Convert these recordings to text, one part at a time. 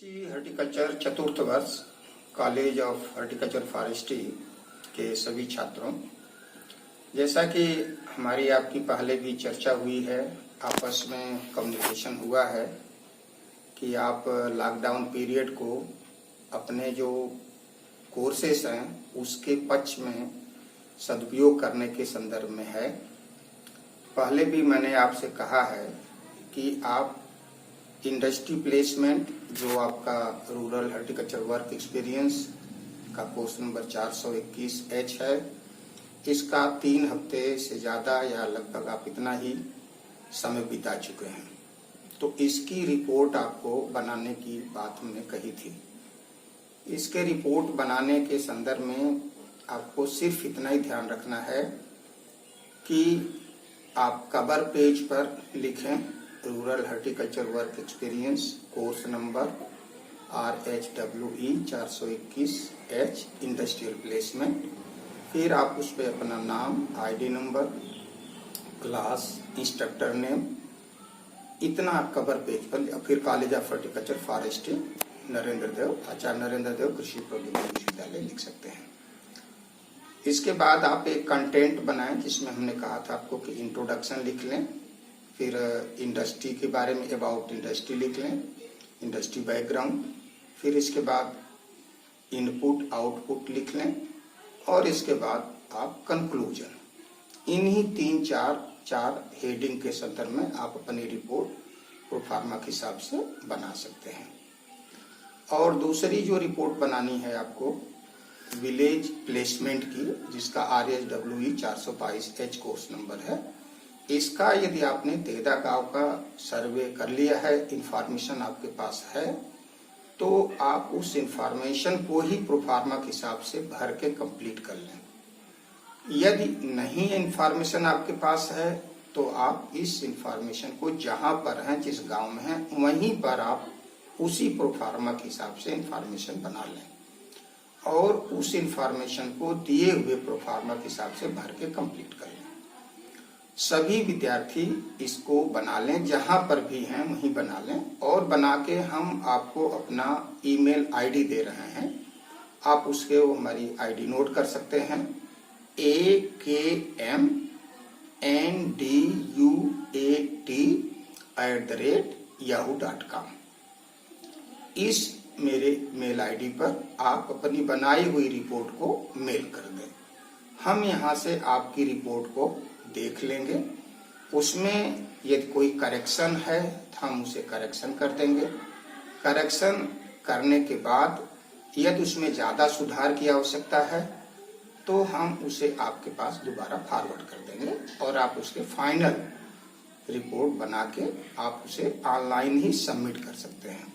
BSc horticulture चतुर्थ वर्ष college of horticulture forestry के सभी छात्रों, जैसा कि हमारी आपकी पहले भी चर्चा हुई है, आपस में कम्युनिकेशन हुआ है कि आप लॉकडाउन पीरियड को अपने जो कोर्सेस हैं उसके पक्ष में सदुपयोग करने के संदर्भ में है। पहले भी मैंने आपसे कहा है कि आप इंडस्ट्री प्लेसमेंट जो आपका रूरल हॉर्टिकल्चर वर्क एक्सपीरियंस का कोर्स नंबर 421H है, इसका 3 हफ्ते से ज़्यादा या लगभग आप इतना ही समय बिता चुके हैं। तो इसकी रिपोर्ट आपको बनाने की बात हमने कही थी। इसके रिपोर्ट बनाने के संदर्भ में आपको सिर्फ इतना ही ध्यान रखना है कि आप कवर पेज पर लिखें rural horticulture work experience course number RHWE 421H industrial placement. फिर आप उस पर अपना नाम, ID number, class, instructor name, इतना कवर पेज पर, फिर कॉलेज ऑफ हॉर्टिकल्चर फॉरेस्ट्री आचार्य नरेंद्र देव कृषि प्रौद्योगिकी विश्वविद्यालय लिख सकते हैं। इसके बाद आप एक कंटेंट बनाएं जिसमें हमने कहा था आपको कि इंट्रोडक्शन लिख लें, फिर इंडस्ट्री के बारे में अबाउट इंडस्ट्री लिख लें, इंडस्ट्री बैकग्राउंड, फिर इसके बाद इनपुट आउटपुट लिख लें और इसके बाद आप कंक्लूजन। इन्हीं 3-4 हेडिंग के संदर्भ में आप अपनी रिपोर्ट प्रोफार्मा के हिसाब से बना सकते हैं। और दूसरी जो रिपोर्ट बनानी है आपको विलेज प्लेसमेंट की, जिसका RHWE 422H कोर्स नंबर है, इसका यदि आपने तेदा गांव का सर्वे कर लिया है, इंफॉर्मेशन आपके पास है, तो आप उस इंफॉर्मेशन को ही प्रोफार्मा के हिसाब से भर के कंप्लीट कर लें। यदि नहीं इंफॉर्मेशन आपके पास है तो आप इस इंफॉर्मेशन को जहां पर हैं, जिस गांव में हैं, वहीं पर आप उसी प्रोफार्मा के हिसाब से इंफॉर्मेशन बना लें और उस इंफॉर्मेशन को दिए हुए प्रोफार्मा के हिसाब से भर के कंप्लीट कर लें। सभी विद्यार्थी इसको बना लें, जहां पर भी हैं वहीं बना लें। और बना के हम आपको अपना ईमेल आईडी दे रहे हैं, आप उसके वो हमारी आईडी नोट कर सकते हैं, akmnduat@yahoo.com। इस मेरे मेल आईडी पर आप अपनी बनाई हुई रिपोर्ट को मेल कर दें। हम यहाँ से आपकी रिपोर्ट को देख लेंगे, उसमें यदि कोई करेक्शन है तो हम उसे करेक्शन कर देंगे। करेक्शन करने के बाद यदि उसमें ज्यादा सुधार की आवश्यकता है तो हम उसे आपके पास दोबारा फॉरवर्ड कर देंगे और आप उसके फाइनल रिपोर्ट बना के आप उसे ऑनलाइन ही सबमिट कर सकते हैं।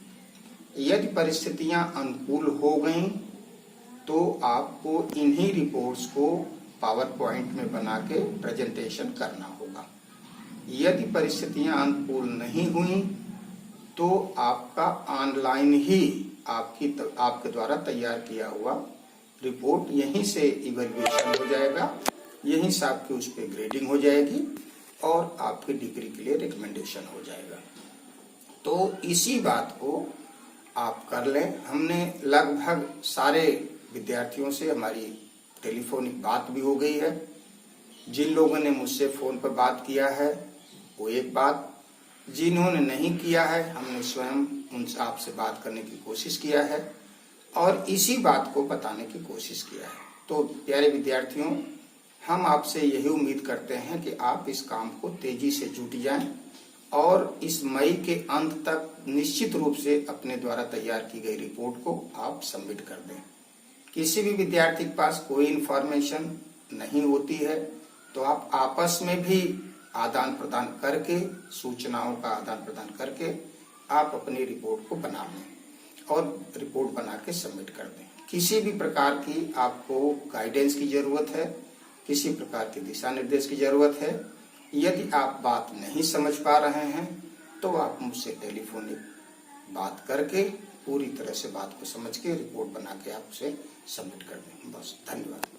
यदि परिस्थितियां अनुकूल हो गई तो आपको इन्हीं रिपोर्ट्स को पावर पॉइंट में बना के प्रेजेंटेशन करना होगा। यदि परिस्थितियां अनुकूल नहीं हुई तो आपका ऑनलाइन ही आपके द्वारा तैयार किया हुआ रिपोर्ट यहीं से इवैल्यूएशन हो जाएगा, यहीं से आपकी उस पर ग्रेडिंग हो जाएगी और आपकी डिग्री के लिए रिकमेंडेशन हो जाएगा। तो इसी बात को आप कर लें। हमने लगभग सारे विद्यार्थियों से हमारी टेलीफोनिक बात भी हो गई है। जिन लोगों ने मुझसे फोन पर बात किया है वो एक बात, जिन्होंने नहीं किया है हमने स्वयं उनसे आपसे बात करने की कोशिश किया है और इसी बात को बताने की कोशिश किया है। तो प्यारे विद्यार्थियों, हम आपसे यही उम्मीद करते हैं कि आप इस काम को तेजी से जुट जाएं और इस मई के अंत तक निश्चित रूप से अपने द्वारा तैयार की गई रिपोर्ट को आप सबमिट कर दें। किसी भी विद्यार्थी के पास कोई इंफॉर्मेशन नहीं होती है तो आप आपस में भी आदान प्रदान करके, सूचनाओं का आदान प्रदान करके आप अपनी रिपोर्ट को बना लें और रिपोर्ट बना के सबमिट कर दें। किसी भी प्रकार की आपको गाइडेंस की जरूरत है, किसी प्रकार के दिशा निर्देश की जरूरत है, यदि आप बात नहीं समझ पा रहे हैं तो आप मुझसे टेलीफोनिक बात करके पूरी तरह से बात को समझ के रिपोर्ट बना के आप उसे सबमिट कर दें। बस, धन्यवाद।